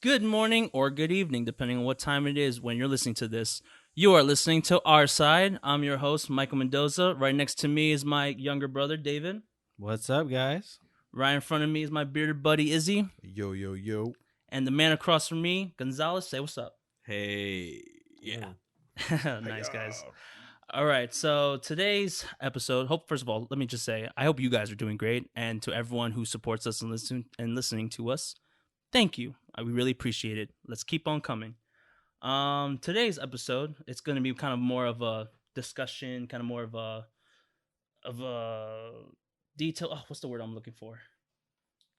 Good morning or good evening, depending on what time it is when you're listening to this. You are listening to Our Side. I'm your host, Michael Mendoza. Right next to me is my younger brother, David. What's up, guys? Right in front of me is my bearded buddy, Izzy. Yo, yo, yo. And the man across from me, Gonzalez. Say what's up. Hey, yeah. Nice, guys. All right, so today's episode, first of all, let me just say, I hope you guys are doing great. And to everyone who supports us and listening to us, thank you. We really appreciate it. Let's keep on coming. Today's episode, it's going to be kind of more of a discussion, kind of more of a detail. Oh, what's the word I'm looking for?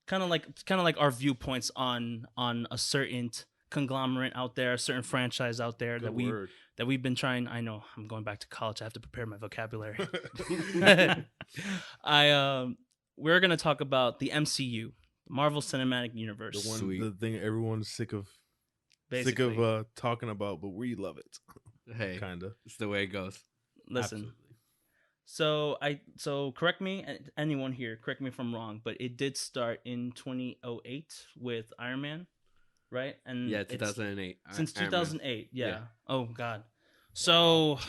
Kind of like our viewpoints on a certain conglomerate out there, a certain franchise out there that we've been trying. I know I'm going back to college. I have to prepare my vocabulary. We're going to talk about the MCU. Marvel Cinematic Universe. The thing everyone's sick of talking about, but we love it. Hey, Kinda. it's the way it goes. Listen. Absolutely. So correct me, anyone here, correct me if I'm wrong, but it did start in 2008 with Iron Man, right? And Yeah, 2008. Since Iron 2008, Man. yeah. Oh God. So,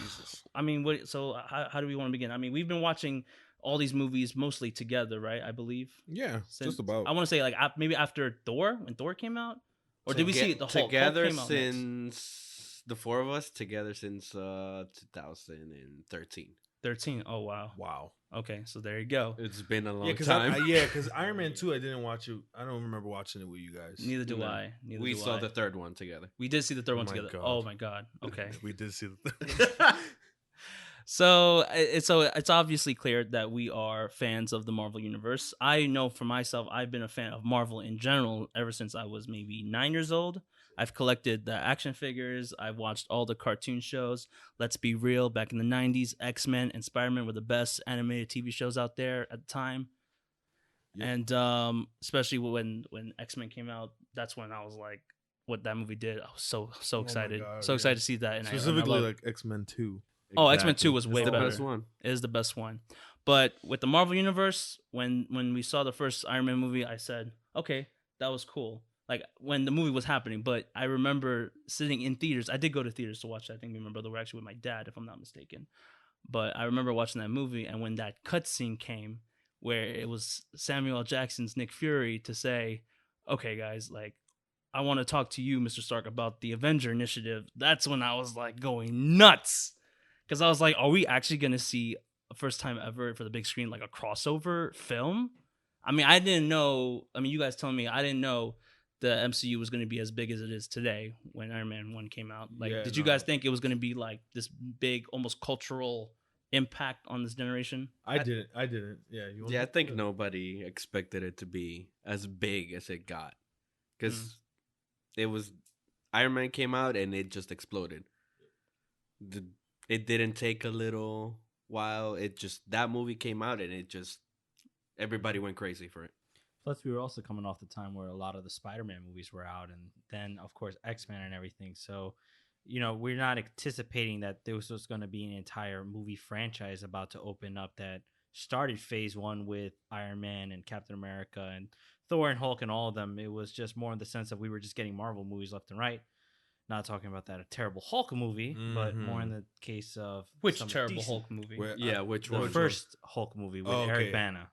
I mean, how do we want to begin? I mean, we've been watching all these movies mostly together, right? I believe. Yeah, Since, just about. I want to say maybe after Thor, when Thor came out, or did we see the Hulk? Together Hulk came out next. since the four of us together since 2013. 13. Oh wow. Wow. Okay, so there you go. It's been a long Because time. because Iron Man 2, I didn't watch it. I don't remember watching it with you guys. Neither do No. I. We saw the third one together. We did see the third one my together. God. Oh my God. Okay. We did see the So it's obviously clear that we are fans of the Marvel Universe. I know for myself, I've been a fan of Marvel in general ever since I was maybe 9 years old. I've collected the action figures. I've watched all the cartoon shows. Let's be real, back in the 90s, X-Men and Spider-Man were the best animated TV shows out there at the time. Yep. And especially when X-Men came out, that's when I was like, what that movie did. I was so excited. God, So yeah. excited to see that. And specifically I like X-Men 2. Oh, X-Men 2 was way It's the better. best one. It is the best one. But with the Marvel Universe, when we saw the first Iron Man movie, I said, okay, that was cool. Like when the movie was happening. But I remember sitting in theaters. I did go to theaters to watch that. I think me and my brother were actually with my dad, if I'm not mistaken. But I remember watching that movie, and when that cutscene came, where it was Samuel L. Jackson's Nick Fury to say, okay, guys, like, I want to talk to you, Mr. Stark, about the Avenger Initiative. That's when I was like going nuts. Because I was like, are we actually going to see a first time ever for the big screen, like a crossover film? I mean, I didn't know. I mean, you guys telling me, I didn't know the MCU was going to be as big as it is today when Iron Man 1 came out. Like, did you guys think it was going to be like this big, almost cultural impact on this generation? I didn't. Yeah. I think nobody expected it to be as big as it got. Because it was... Iron Man came out and it just exploded. It didn't take a little while. That movie came out and everybody went crazy for it. Plus, we were also coming off the time where a lot of the Spider-Man movies were out, and then, of course, X-Men and everything. So, we're not anticipating that there was going to be an entire movie franchise about to open up that started Phase 1 with Iron Man and Captain America and Thor and Hulk and all of them. It was just more in the sense that we were just getting Marvel movies left and right. Not talking about that a terrible Hulk movie, but more in the case of Which terrible Hulk movie? Which the one? first Hulk movie with Eric Bana.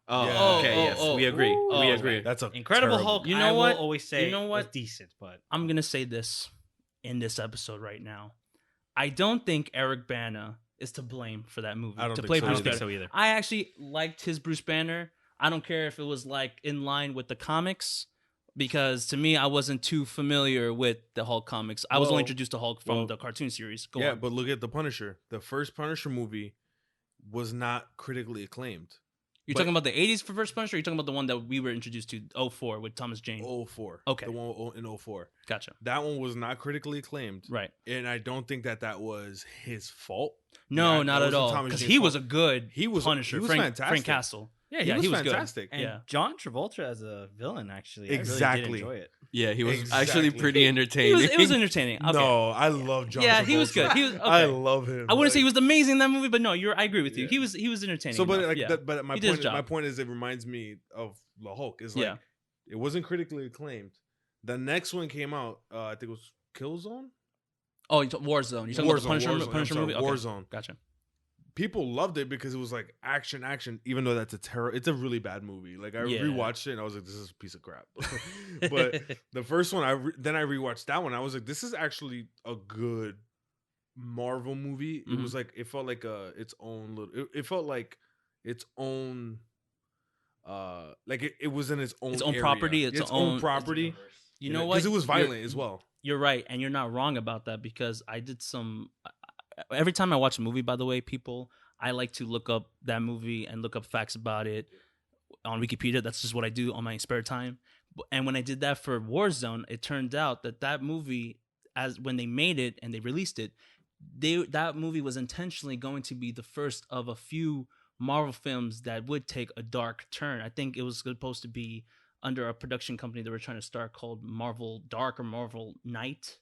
We agree. We agree. That's a Incredible terrible. Hulk. You know I what? will always say You know what? was decent, but I'm going to say this in this episode right now. I don't think Eric Bana is to blame for that movie. I don't to think play so. Bruce I don't think Banner. so either. I actually liked his Bruce Banner. I don't care if it was like in line with the comics, because to me, I wasn't too familiar with the Hulk comics. I was only introduced to Hulk from the cartoon series. Go on. But look at the Punisher. The first Punisher movie was not critically acclaimed. You're talking about the 80s for first Punisher, or you're talking about the one that we were introduced to, 04, with Thomas Jane? 04. Okay. The one in 04. Gotcha. That one was not critically acclaimed. Right. And I don't think that was his fault. No, That not at wasn't all. Thomas Because Jane's he fault. was a good Punisher. He was Frank fantastic. Castle. Yeah, he was good. fantastic. And Yeah. John Travolta as a villain, actually, Exactly. I really did enjoy it. Yeah, he was Exactly. actually pretty entertaining. It was entertaining. Okay. No, I love John Yeah, Travolta. he was good. He was, okay. I love him. I wouldn't say he was amazing in that movie, but no, I agree with you. Yeah. He was entertaining. So, but enough, like, yeah. but He did his job. my point is, it reminds me of the Hulk. Is like it wasn't critically acclaimed. The next one came out. I think it was Killzone. Oh, Warzone. You're talking about the Punisher, Warzone, Punisher movie? Okay. Warzone. Gotcha. People loved it because it was like action. Even though that's it's a really bad movie. Like I rewatched it and I was like, this is a piece of crap. But the first one, then I rewatched that one. I was like, this is actually a good Marvel movie. It was like it felt like its own little. It felt like its own. Like it was in its own area. Property. Its own property. You know what? Because it was violent as well. You're right, and you're not wrong about that because I did some. Every time I watch a movie, by the way, I like to look up that movie and look up facts about it on Wikipedia. That's just what I do on my spare time. And when I did that for Warzone, it turned out that movie, as when they made it and they released it, that movie was intentionally going to be the first of a few Marvel films that would take a dark turn. I think it was supposed to be under a production company that were trying to start called Marvel Dark or Marvel Night.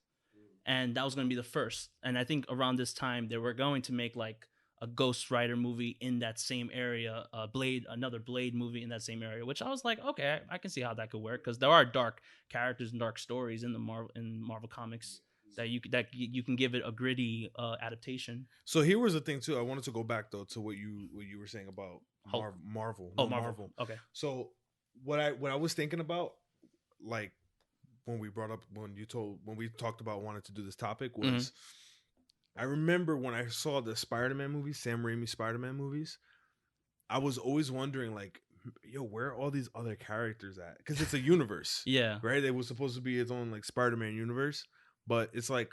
And that was going to be the first. And I think around this time, they were going to make like a Ghost Rider movie in that same area, another Blade movie in that same area, which I was like, okay, I can see how that could work because there are dark characters and dark stories in Marvel comics that you can give it a gritty adaptation. So here was the thing too. I wanted to go back though to what you were saying about Marvel. Oh, Marvel. Okay. So what I was thinking about, like, when we talked about wanting to do this topic was I remember when I saw the Spider-Man movies, Sam Raimi Spider-Man movies, I was always wondering like, yo, where are all these other characters at? Because it's a universe. Yeah. Right? It was supposed to be its own like Spider-Man universe, but it's like,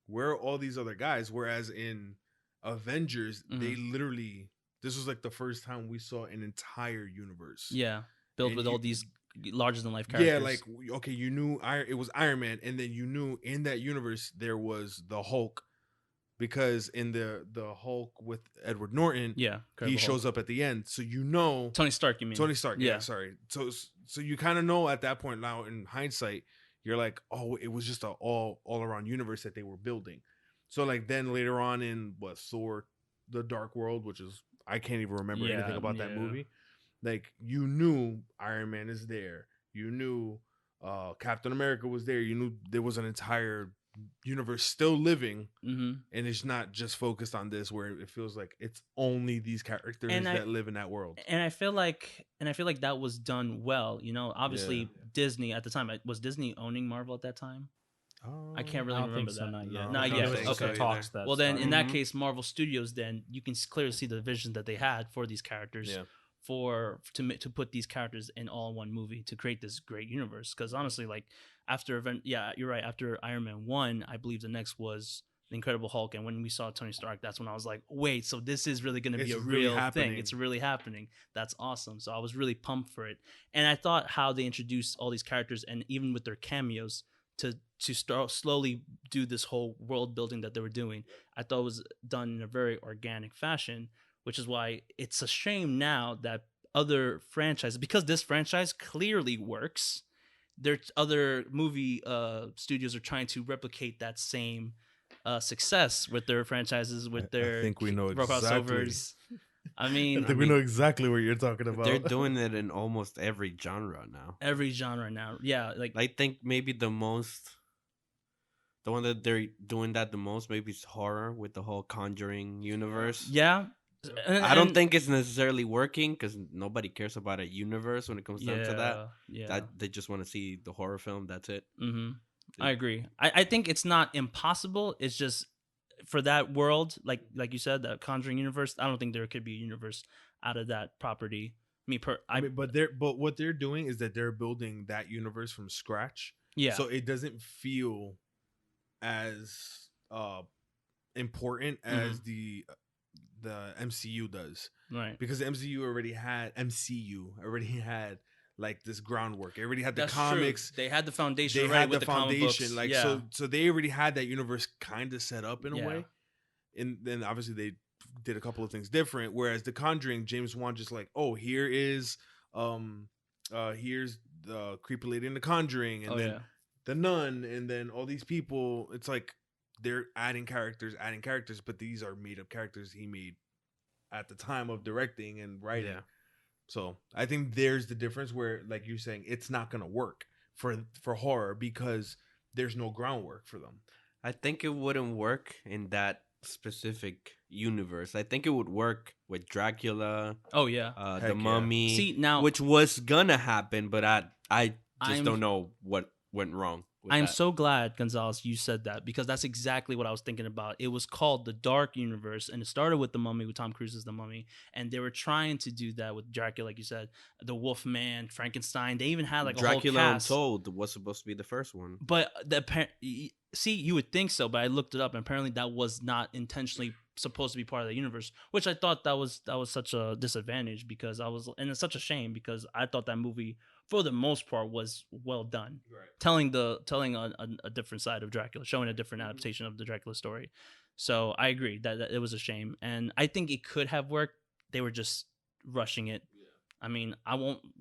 where are all these other guys? Whereas in Avengers, they literally, this was like the first time we saw an entire universe. Yeah. Built with all these larger than life characters. Yeah, like, okay, you knew it was Iron Man, and then you knew in that universe there was the Hulk, because in the Hulk with Edward Norton, he shows up at the end, so you know Tony Stark. You mean Tony Stark? Yeah, sorry. So you kind of know at that point now in hindsight, you're like, oh, it was just a all around universe that they were building. So like then later on in Thor: The Dark World, which is I can't even remember anything about that movie. Like, you knew Iron Man is there. You knew Captain America was there. You knew there was an entire universe still living, and it's not just focused on this, where it feels like it's only these characters that live in that world. And I feel like that was done well. You know, obviously Disney at the time, was Disney owning Marvel at that time? I can't really remember that. So, not yet. Not yet. Okay. Talks that well, then in that case, Marvel Studios, then you can clearly see the vision that they had for these characters. Yeah. To put these characters in all one movie to create this great universe. Because honestly, like after you're right. After Iron Man 1, I believe the next was the Incredible Hulk, and when we saw Tony Stark, that's when I was like, wait, so this is really going to be a real thing. It's really happening. That's awesome. So I was really pumped for it, and I thought how they introduced all these characters, and even with their cameos, to start slowly do this whole world building that they were doing, I thought was done in a very organic fashion. Which is why it's a shame now that other franchises, because this franchise clearly works, there's other movie studios are trying to replicate that same success with their franchises, with their I think we know exactly. crossovers. I mean, we know exactly what you're talking about. They're doing it in almost every genre now. Yeah. Like I think maybe the one that they're doing that the most maybe is horror with the whole Conjuring universe. Yeah. I don't think it's necessarily working because nobody cares about a universe when it comes down to that. Yeah. They just want to see the horror film. That's it. I agree. I think it's not impossible. It's just for that world, like you said, that Conjuring universe. I don't think there could be a universe out of that property. But what they're doing is that they're building that universe from scratch. Yeah. So it doesn't feel as important as the MCU does, right? Because the MCU already had like this groundwork. It already had the comics. True. They had the foundation. They had with the foundation. Like so they already had that universe kind of set up in a way. And then obviously they did a couple of things different. Whereas The Conjuring, James Wan just like, oh, here's the creepy lady in The Conjuring, and then the nun, and then all these people. It's like they're adding characters, but these are made up characters he made at the time of directing and writing. So I think there's the difference where, like you're saying, it's not gonna work for horror because there's no groundwork for them. I think it wouldn't work in that specific universe. I think it would work with Dracula, Oh yeah. Heck the yeah. Mummy, See, now which was gonna happen, but I just I'm- don't know what went wrong. With I'm that. so glad, Gonzalez, you said that because that's exactly what I was thinking about. It was called the Dark Universe, and it started with the Mummy, with Tom Cruise as the Mummy, and they were trying to do that with Dracula, like you said, the Wolfman, Frankenstein. They even had like a Dracula whole cast. Untold was supposed to be the first one. But see, you would think so, but I looked it up, and apparently that was not intentionally supposed to be part of the universe, which I thought that was such a disadvantage because and it's such a shame because I thought that movie, for the most part, was well done, Right. telling a different side of Dracula, showing a different adaptation of the Dracula story. So I agree that it was a shame, and I think it could have worked. They were just rushing it. I mean,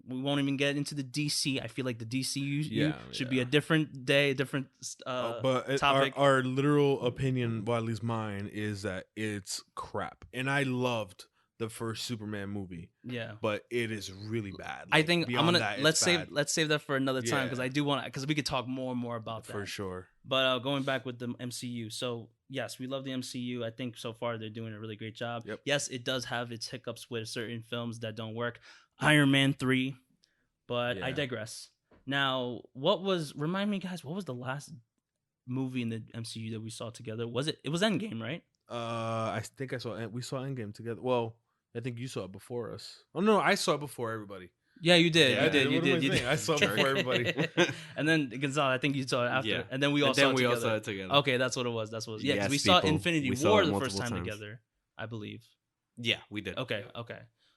we won't even get into the DC. I feel like the DCU should be a different day, different But topic. our literal opinion, well, at least mine, is that it's crap. And I loved the first Superman movie, Yeah. but it is really bad. I Like, think I'm beyond gonna that, let's it's bad. save that for another time because Yeah. I do want because we could talk more and more about that For sure. But going back with the MCU, so yes, we love the MCU. I think so far they're doing a really great job. Yep. Yes, it does have its hiccups with certain films that don't work. Iron Man 3, but I Yeah. digress. Now, remind me, guys, what was the last movie in the MCU that we saw together? It was Endgame, right? I think we saw Endgame together. Well, I think you saw it before us. Oh no, I saw it before everybody. Yeah, you did. Yeah, you did. what You am did. I You saying? did. I saw it before everybody. And then Gonzalo, I think you saw it after. Yeah. And then we all And saw then it we together. all saw it together. Okay, that's what it was. That's what. Yeah, because Yes, we saw people. Infinity We saw War it the first multiple time times. together, I believe. Yeah, we did. Okay.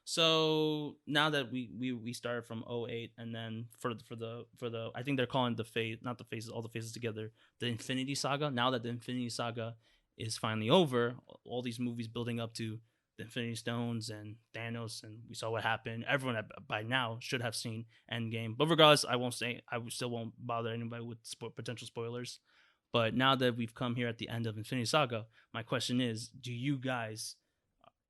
So now that we started from 08 and then for the I think they're calling the phase, not the phases, all the phases together, the Infinity Saga. Now that the Infinity Saga is finally over, all these movies building up to the Infinity Stones and Thanos, and we saw what happened. Everyone by now should have seen Endgame, but regardless, I still won't bother anybody with potential spoilers. But now that we've come here at the end of Infinity Saga, my question is: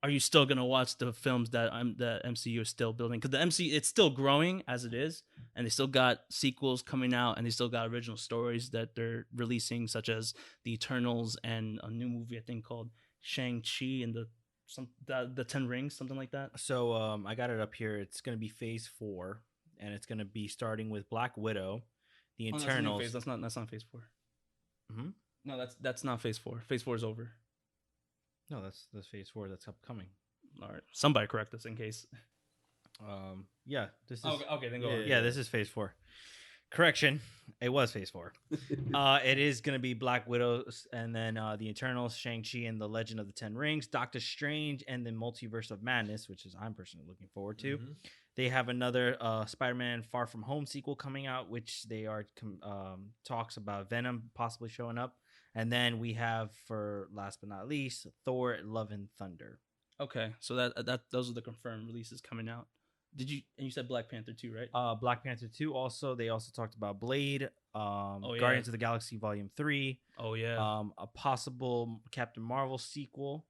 are you still gonna watch the films that the MCU is still building? Because the MCU, it's still growing as it is, and they still got sequels coming out, and they still got original stories that they're releasing, such as the Eternals and a new movie I think called Shang-Chi and the 10 Rings, something like that. So I got it up here. It's going to be Phase 4, and it's going to be starting with Black Widow, the Eternals. That's not Phase 4. Mhm. No, that's not Phase 4. Phase 4 is over. No, that's Phase 4 that's upcoming. All right, somebody correct us in case. Yeah, this is Okay, then go. Yeah, on. yeah, this is Phase 4. Correction, it was Phase 4. It is going to be Black Widow, and then the Eternals, Shang-Chi, and the Legend of the Ten Rings, Doctor Strange, and the Multiverse of Madness, which is I'm personally looking forward to. Mhm. They have another Spider-Man Far From Home sequel coming out, which they are talks about Venom possibly showing up. And then we have, for last but not least, Thor: Love and Thunder. Okay, so that those are the confirmed releases coming out. And you said Black Panther 2, right? Black Panther 2 also. They also talked about Blade, yeah. Guardians of the Galaxy Volume 3, Oh yeah. a possible Captain Marvel sequel,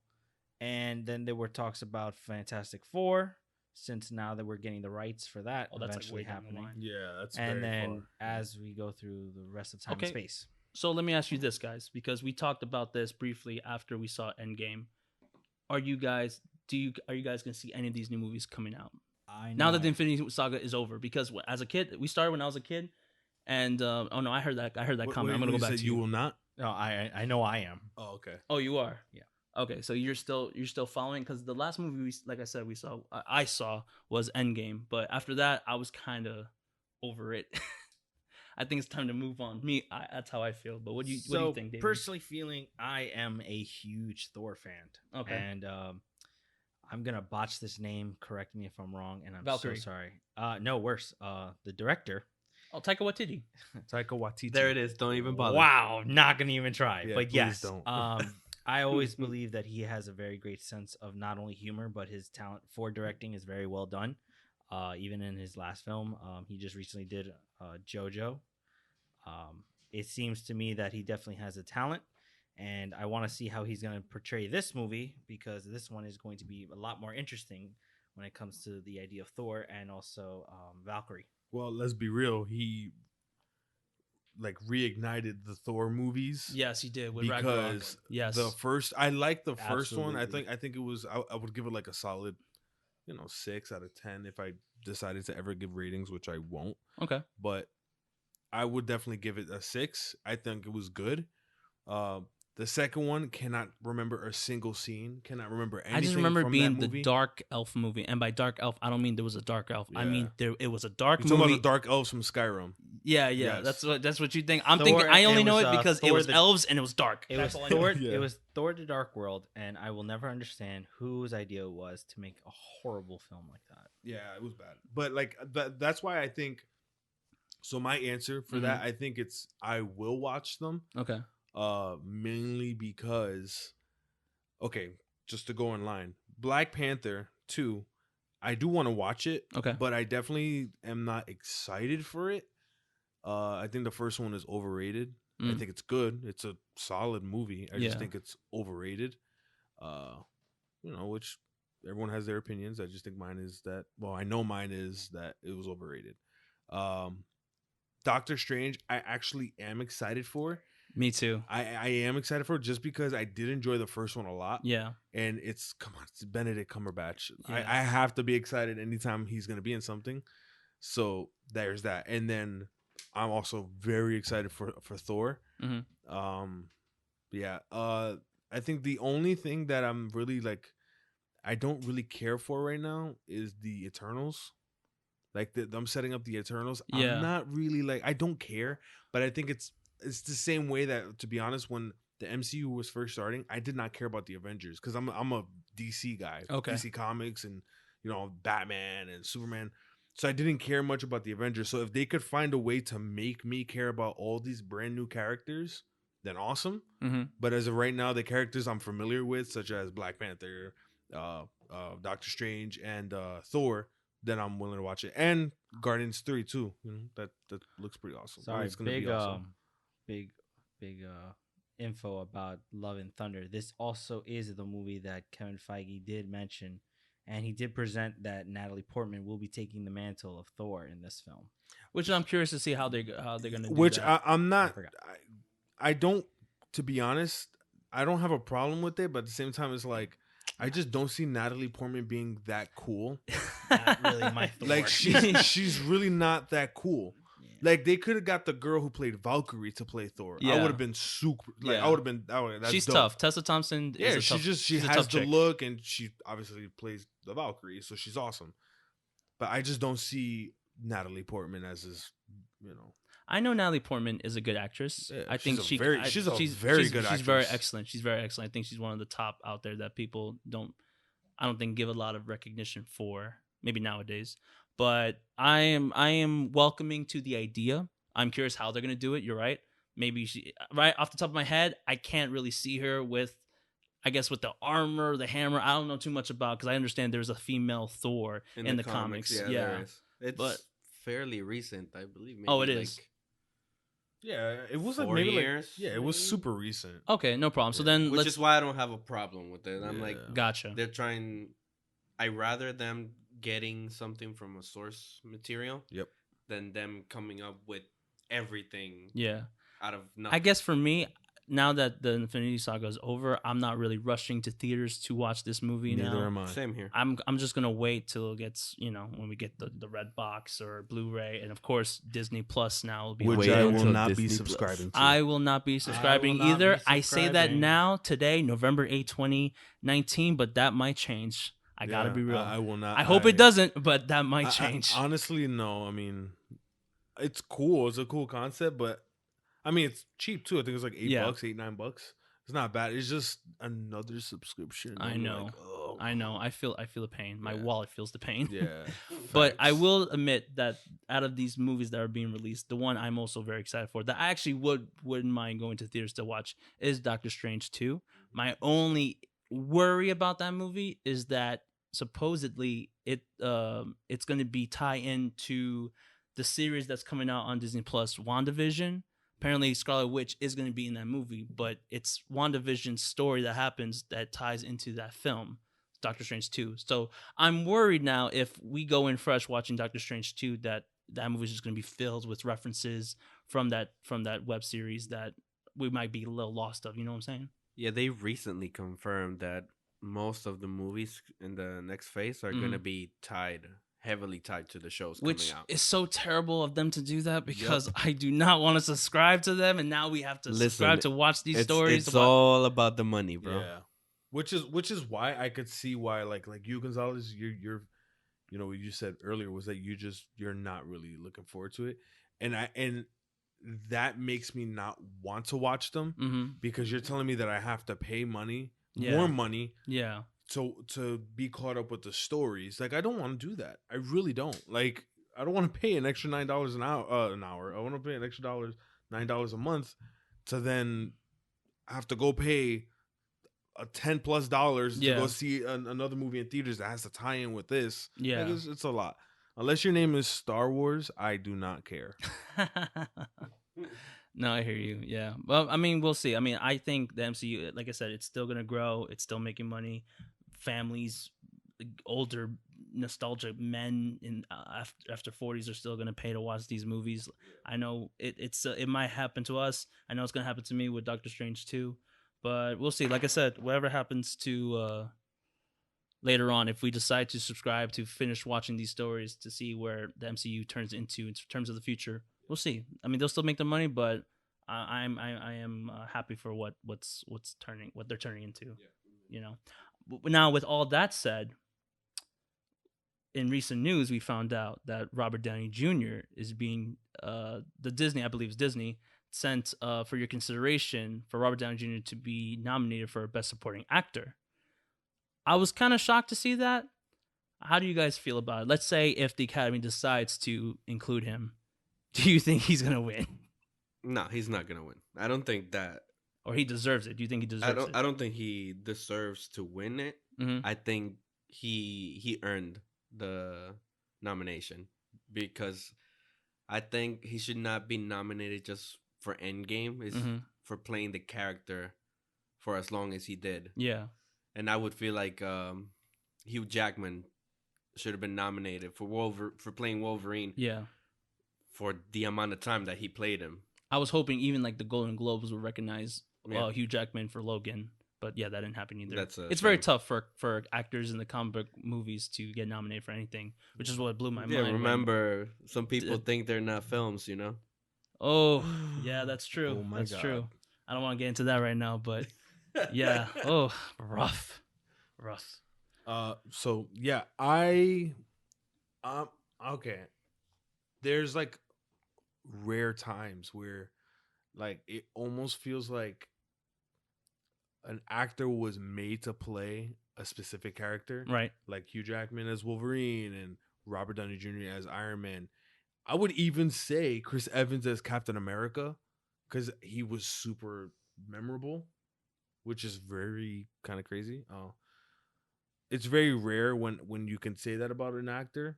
and then there were talks about Fantastic Four, since now that we're getting the rights for that Oh, that's like eventually way down the happening. line. Yeah, that's And very then far. as we go through the rest of time Okay. and space. So let me ask you this, guys, because we talked about this briefly after we saw Endgame. Are you guys gonna see any of these new movies coming out now that the Infinity Saga is over? Because as a kid, we started when I was a kid, and oh no, I heard that comment. I'm gonna go back to you. Will not. No, I know I am. Oh, okay. Oh, you are. Yeah. Okay, so you're still following because the last movie I saw was Endgame, but after that I was kind of over it. I think it's time to move on. That's how I feel. But what do you think, David? Personally feeling, I am a huge Thor fan. Okay. And I'm gonna botch this name. Correct me if I'm wrong, and I'm Valkyrie. so sorry. No, worse. The director. Oh, Taika Waititi. Taika Waititi. There it is. Don't even bother. Wow, not gonna even try. Yeah, but please yes, don't. I always believe that he has a very great sense of not only humor, but his talent for directing is very well done. Even in his last film, he just recently did JoJo. It seems to me that he definitely has a talent, and I want to see how he's going to portray this movie, because this one is going to be a lot more interesting when it comes to the idea of Thor and also Valkyrie. Well, let's be real. like reignited the Thor movies. Yes, he did with Ragnarok. Because Yes, I like the first one. Absolutely. I think it was I would give it like a solid, 6 out of 10 if I decided to ever give ratings, which I won't. okay. But I would definitely give it a 6. I think it was good. The second one, cannot remember a single scene. Cannot remember anything. I just remember from being that the movie. dark elf movie, and by dark elf, I don't mean there was a dark elf. I mean it was a dark You're talking movie. about the dark elves from Skyrim. Yeah, Yes. that's what you think. I'm Thor, thinking. I and only it know was, it because it Thor was the- elves and it was dark. It That's was all I know. Thor. Yeah. It was Thor: The Dark World, and I will never understand whose idea it was to make a horrible film like that. Yeah, it was bad. But like that's why I think. So my answer for that, I think it's I will watch them. Okay. Mainly because, okay, just to go in line, Black Panther 2, I do want to watch it. Okay. But I definitely am not excited for it. I think the first one is overrated. I think it's good. It's a solid movie. I just Yeah. think it's overrated. Which everyone has their opinions. I just think mine is that. Well, I know mine is that it was overrated. Doctor Strange, I actually am excited for. Me too. I am excited for it just because I did enjoy the first one a lot. Yeah. And it's Benedict Cumberbatch. Yeah. I have to be excited anytime he's gonna be in something. So there's that. And then I'm also very excited for Thor. Mhm. Yeah. I think the only thing that I'm really like I don't really care for right now is the Eternals. Like I'm setting up the Eternals. Yeah. I'm not really like I don't care, but I think it's the same way that, to be honest, when the MCU was first starting, I did not care about the Avengers because I'm a DC guy, Okay. DC Comics and Batman and Superman. So I didn't care much about the Avengers. So if they could find a way to make me care about all these brand new characters, then awesome. Mhm. But as of right now, the characters I'm familiar with, such as Black Panther, Doctor Strange, and Thor, then I'm willing to watch it. And Guardians 3 too. That looks pretty awesome. Sorry, It's gonna big be awesome. big info about Love and Thunder. This also is the movie that Kevin Feige did mention, and he did present that Natalie Portman will be taking the mantle of Thor in this film. Which I'm curious to see how they're gonna do Which that. I'm not. forgot. I don't. To be honest, I don't have a problem with it. But at the same time, it's like I just don't see Natalie Portman being that cool. Not really my Thor. Like she's really not that cool. Yeah. Like they could have got the girl who played Valkyrie to play Thor. I Yeah. would have been super. Like Yeah. I would have been. That's She's dope. tough. Tessa Thompson. Yeah, is a tough, she she's a has tough the chick. look, and she obviously plays the Valkyrie, so she's awesome. But I just don't see Natalie Portman as his. I know Natalie Portman is a good actress. Yeah, I think she's a very good She's very actress. excellent. She's very excellent. I think she's one of the top out there that people don't. I don't think give a lot of recognition for. Maybe nowadays, but I am welcoming to the idea. I'm curious how they're gonna do it. You're right. Maybe she right off the top of my head, I can't really see her with. I guess with the armor, the hammer, I don't know too much about because I understand there's a female Thor in the comics. there Yeah. is. It's But- fairly recent, I believe. Maybe Oh, it is? Yeah, it was like 4 maybe years, yeah, it was maybe? super recent. Okay, no problem. So Yeah. then which let's is why I don't have a problem with it. I'm like, Yeah. gotcha. they're trying. I rather them getting something from a source material. Yep. Than them coming up with everything Yeah. out of nothing. I guess for me, now that the Infinity Saga is over, I'm not really rushing to theaters to watch this movie Neither now. am I. Same here. I'm just gonna wait till it gets, when we get the red box or Blu-ray, and of course Disney Plus now will be. Which on I there. will until not be Disney Plus. subscribing to. I will not be subscribing not either. be I say that subscribing. now today, November 8, 2019, but that might change. I gotta Yeah, be real. I will not. I hope it doesn't, but that might change. Honestly, no. I mean, it's cool. It's a cool concept, but I mean, it's cheap too. I think it's like $8, Yeah. $9. It's not bad. It's just another subscription. I I'm know. like, oh. I know. I feel the pain. My Yeah. wallet feels the pain. Yeah. But I Facts. will admit that out of these movies that are being released, the one I'm also very excited for, that I actually wouldn't mind going to theaters to watch, is Doctor Strange 2. My only worry about that movie is that supposedly it's going to be tie into the series that's coming out on Disney Plus, WandaVision. Apparently Scarlet Witch is going to be in that movie, but it's WandaVision's story that happens that ties into that film, Doctor Strange 2. So I'm worried now if we go in fresh watching Doctor Strange 2 that that movie is just going to be filled with references from that web series that we might be a little lost of. You know what I'm saying? Yeah, they recently confirmed that most of the movies in the next phase are gonna be heavily tied to the shows Which coming out. is so terrible of them to do that because I do not want to subscribe to them, and now we have to subscribe to watch these stories. It's all about the money, bro. Yeah, which is why I could see why like you Gonzalez, you're you know what you said earlier was that you're not really looking forward to it, and that makes me not want to watch them because you're telling me that I have to pay money, more money, to be caught up with the stories. Like I don't want to do that. I really don't. Like I don't want to pay an extra $9 an hour. I want to pay an extra $9 a month to then have to go pay a $10+ to go see another movie in theaters that has to tie in with this. Yeah, like, it's a lot. Unless your name is Star Wars, I do not care. No, I hear you. Yeah. Well, I mean, we'll see. I mean, I think the MCU, like I said, it's still going to grow. It's still making money. Families, older, nostalgic men in after 40s are still going to pay to watch these movies. I know it might happen to us. I know it's going to happen to me with Doctor Strange too. But we'll see. Like I said, whatever happens to later on, if we decide to subscribe to finish watching these stories to see where the MCU turns into in terms of the future, we'll see. I mean, they'll still make the money, but I am happy for what they're turning into. You know. Now, with all that said, in recent news, we found out that Robert Downey Jr. is being the Disney, I believe it's Disney, sent for your consideration for Robert Downey Jr. to be nominated for Best Supporting Actor. I was kind of shocked to see that. How do you guys feel about it? Let's say if the Academy decides to include him, do you think he's gonna win? No, he's not gonna win. I don't think that. Or he deserves it? Do you think he deserves it? I don't think he deserves to win it. Mm-hmm. I think he earned the nomination because I think he should not be nominated just for Endgame. It's for playing the character for as long as he did. Yeah. And I would feel like Hugh Jackman should have been nominated for playing Wolverine. Yeah. For the amount of time that he played him. I was hoping even like the Golden Globes would recognize Hugh Jackman for Logan, but yeah, that didn't happen either. It's very tough for actors in the comic book movies to get nominated for anything, which is what blew my mind. Yeah, remember, some people think they're not films, you know? Oh, yeah, that's true. Oh that's God. true. I don't want to get into that right now, but yeah. Oh, rough. So yeah, okay. There's like rare times where like it almost feels like an actor was made to play a specific character. Right. Like Hugh Jackman as Wolverine and Robert Downey Jr. as Iron Man. I would even say Chris Evans as Captain America because he was super memorable, which is very kind of crazy. It's very rare when you can say that about an actor.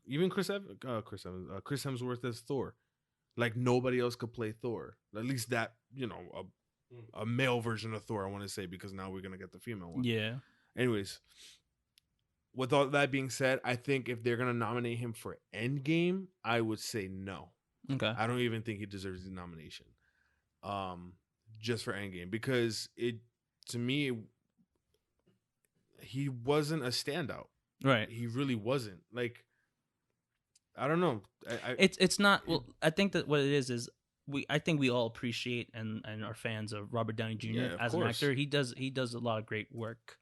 Even Chris Hemsworth as Thor. Like nobody else could play Thor. At least that, a male version of Thor, I want to say, because now we're going to get the female one. Yeah. Anyways, with all that being said, I think if they're going to nominate him for Endgame, I would say no. Okay. I don't even think he deserves the nomination. Just for Endgame. Because to me, he wasn't a standout. Right. He really wasn't. Like, I don't know. It's not. Well, I think that what it is I think we all appreciate and are fans of Robert Downey Jr. As an actor. He does a lot of great work.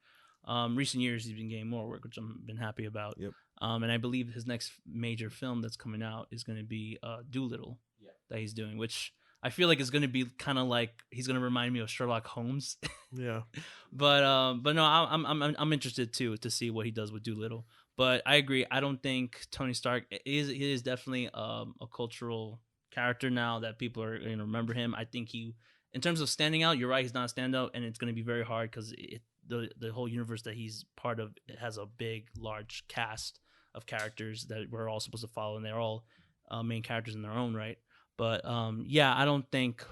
Recent years he's been getting more work, which I've been happy about. Yep. And I believe his next major film that's coming out is going to be Doolittle. Yeah. That he's doing, which I feel like is going to be kind of like he's going to remind me of Sherlock Holmes. Yeah. But no, I'm interested too to see what he does with Doolittle. But I agree. I don't think Tony Stark he is definitely a cultural character now that people are going to remember him. I think in terms of standing out, you're right. He's not a standout, and it's going to be very hard because the whole universe that he's part of has a big, large cast of characters that we're all supposed to follow, and they're all main characters in their own right. But yeah, I don't think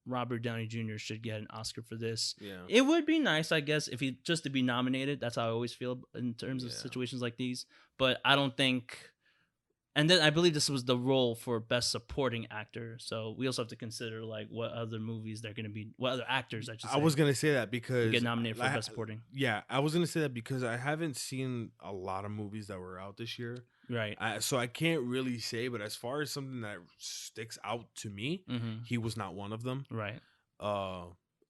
Robert Downey Jr. should get an Oscar for this. Yeah. It would be nice, I guess, if he just to be nominated. That's how I always feel in terms of situations like these. But I don't think And then I believe this was the role for best supporting actor. So we also have to consider like what other movies they're going to be, what other actors I should say. I was gonna say that to because get nominated for I- best supporting. Yeah, I was gonna say that because I haven't seen a lot of movies that were out this year, Right. so I can't really say. But as far as something that sticks out to me, Mm-hmm. he was not one of them. Right.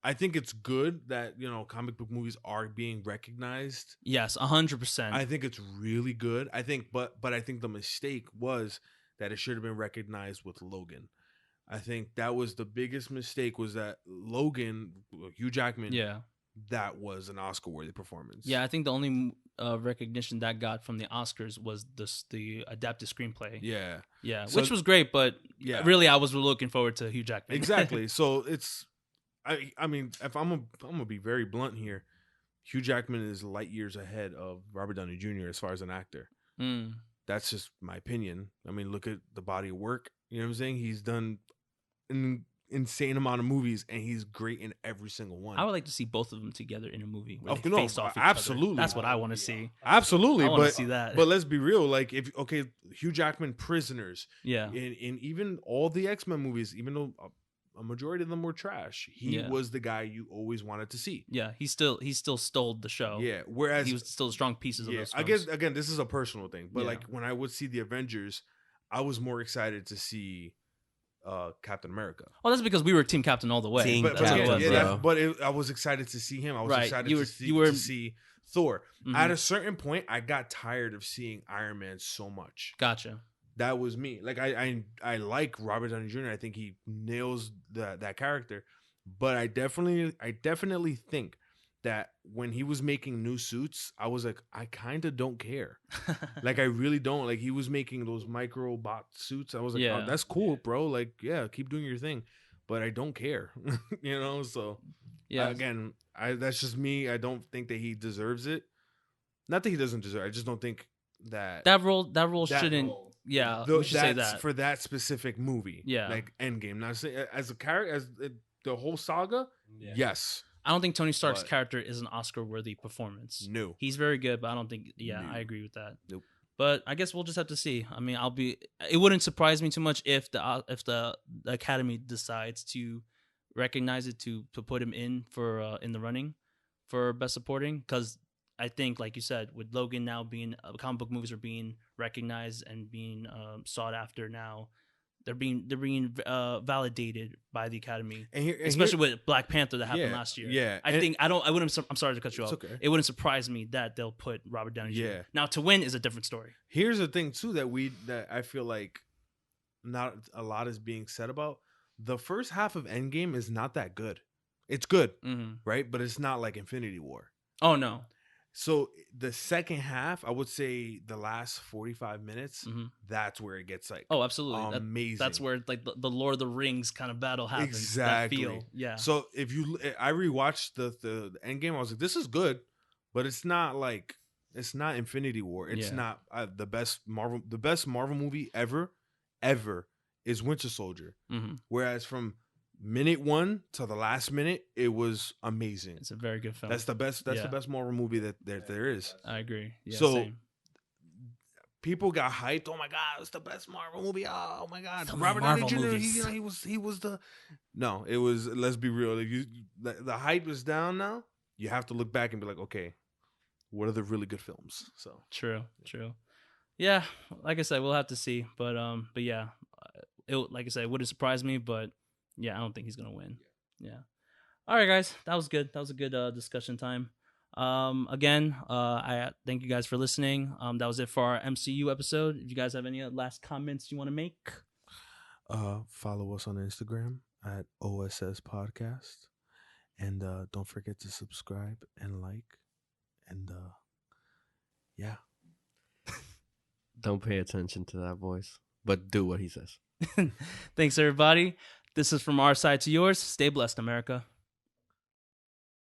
I think it's good that comic book movies are being recognized. Yes, 100%. I think it's really good. I think, but I think the mistake was that it should have been recognized with Logan. I think that was the biggest mistake, was that Logan, Hugh Jackman, Yeah. that was an Oscar-worthy performance. Yeah, I think the only recognition that got from the Oscars was the adapted screenplay. Yeah. Yeah, So- which was great, but Yeah. really I was looking forward to Hugh Jackman. Exactly. So it's, I mean, if I'm gonna be very blunt here, Hugh Jackman is light years ahead of Robert Downey Jr. as far as an actor. Mm. That's just my opinion. I mean, look at the body of work. You know what I'm saying? He's done an insane amount of movies, and he's great in every single one. I would like to see both of them together in a movie where Oh, they no, face off each absolutely. other. That's what I want to see. Absolutely, I want to but see that. but let's be real. Like, if Hugh Jackman, Prisoners, yeah. in even all the X-Men movies, even though a majority of them were trash, he Yeah. was the guy you always wanted to see. Yeah, he still stole the show. Yeah, whereas he was still strong pieces of yeah, those I films. guess again, this is a personal thing, but Yeah. like when I would see the Avengers, I was more excited to see Captain America. Well, that's because we were Team Captain all the way. Team But, That's but, what it Captain, was. yeah, bro. I was excited to see him. I was Right, excited you were- to see Thor. Mhm. At a certain point, I got tired of seeing Iron Man so much. Gotcha. That was me. Like I like Robert Downey Jr. I think he nails that character, but I definitely think that when he was making new suits, I was like, I kind of don't care. Like, I really don't. Like, he was making those micro bot suits. I was like, Yeah. oh, that's cool, bro. Like, yeah, keep doing your thing, but I don't care. So yeah. again, that's just me. I don't think that he deserves it. Not that he doesn't deserve it. I just don't think that that role that shouldn't. role- Yeah, Though we should say that's that. for that specific movie. Yeah. Like Endgame. Not say as a character, the whole saga. Yes. I don't think Tony Stark's But- character is an Oscar-worthy performance. No. He's very good, but I don't think. Yeah, No. I agree with that. Nope. But I guess we'll just have to see. I mean, it wouldn't surprise me too much if the Academy decides to recognize it to put him in for in the running for best supporting, because I think, like you said, with Logan now being comic book movies are being recognized and being sought after now. They're being validated by the Academy, And here, especially with Black Panther that happened Yeah, last year. yeah, I and- think I'm sorry to cut you It's off. okay. It wouldn't surprise me that they'll put Robert Downey Jr. Yeah. Now to win is a different story. here's the thing too that I feel like not a lot is being said about. The first half of Endgame is not that good. It's good, Mm-hmm. right? But it's not like Infinity War. Oh no. So the second half, I would say the last 45 minutes, Mhm. that's where it gets like Oh, absolutely. amazing. That's where like the Lord of the Rings kind of battle happens. Exactly. That feel. Yeah. So if I rewatched the Endgame, I was like, this is good, but it's not Infinity War. It's Yeah. not the best Marvel movie ever is Winter Soldier. hmm Whereas from minute 1 to the last minute, it was amazing. It's a very good film. That's the best. That's Yeah. the best Marvel movie that there is. I agree. Yeah, So, same. People got hyped. Oh my god, it's the best Marvel movie. Oh my god, So many Robert Downey Marvel Jr. movies. He was the. No, it was. Let's be real. If the hype is down now, you have to look back and be like, okay, what are the really good films? So True. Yeah, like I said, we'll have to see. But yeah, like I said, it wouldn't surprise me. But yeah, I don't think he's gonna win. Yeah. All right, guys, that was good. That was a good discussion time. Again, I thank you guys for listening. That was it for our MCU episode. If you guys have any last comments you want to make, follow us on Instagram at OSS Podcast, and don't forget to subscribe and like, and yeah. Don't pay attention to that voice, but do what he says. thanks everybody. This is from our side to yours. Stay blessed, America.